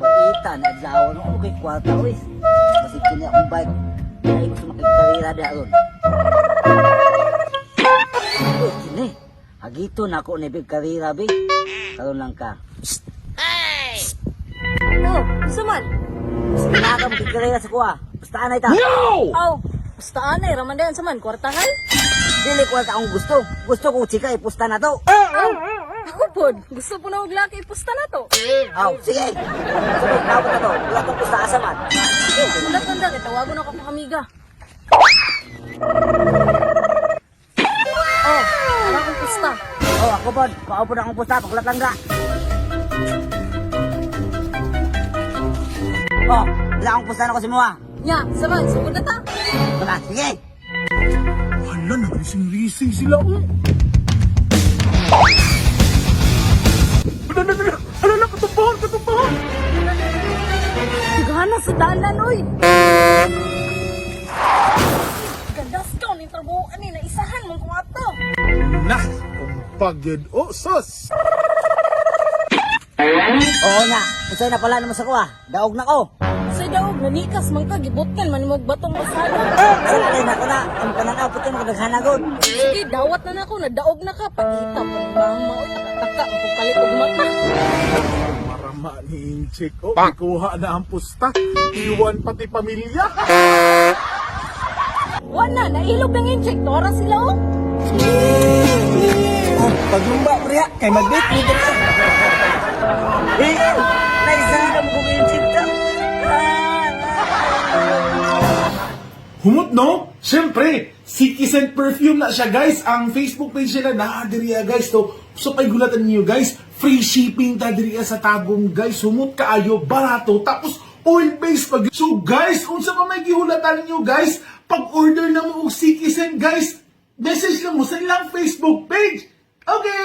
Pagkita, nadlawan ako kay kwarta, oy. Masig kini akong bike. Kaya gusto makikakarira doon. Uy, kini. Hagito na ako na karira, be. Karoon lang ka. Oh, gusto man? Sige na ka magkakarira sa kuha. Basta na ita. Oh, basta anay, ramandayan sa man, kwartahan. Dili kwarta akong gusto. Gusto ko chika, ipusta na to. Oh, ako po, gusto po na maglaki, ipusta na to. Oh, sige. Sabay, tawag na to. Wala kong pusta asaman. Tanda-tanda, tawagon ako pa kamiga. Oh, wala akong pusta. Oh, ako po. Paupo na akong pusta. Pakulat lang ka. Oh, wala akong pusta na ko si Mua. Nya, saman, sugod na ta. Baka, sige. Hala, nagrising-rising sila. Hala, katupahan. Tigana sa dalan, oy. Gandas ka, ni trabuhan ni, naisahan mong kung ato. Nah, kumpagid. Oh, sus. Oo na. Usay na pala naman sa kuha. Daog na ko. Sa daog, nanikas man ka, gibutkan man mong batong pasado. Salay na ko na. Ang pananapot yung magdaghanagod. Sige, dawat na ako, nadaog na ka. Pagkita, panibang maoy, takataka, kung palit og mata. Marama ni Inchik. Oh, ikuha na ang pusta. Iwan pati pamilya. Wala, nailog ng inject, tora sila oh. Oh, paglumba, priya. Kay magbit. Eh, naisa mo kung yung chipta. Humot, no? Siyempre, Citizen Perfume na siya, guys. Ang Facebook page nila na diriya, guys. So pay gulatan niyo, guys. Free shipping ta diriya sa Tagum, guys. Humot kaayo, barato. Tapos, oil-based pag. So, guys, unsa pa may gihulatan niyo, guys, pag-order na mo og Citizen, guys, message lang mo sa ilang Facebook page. Okay!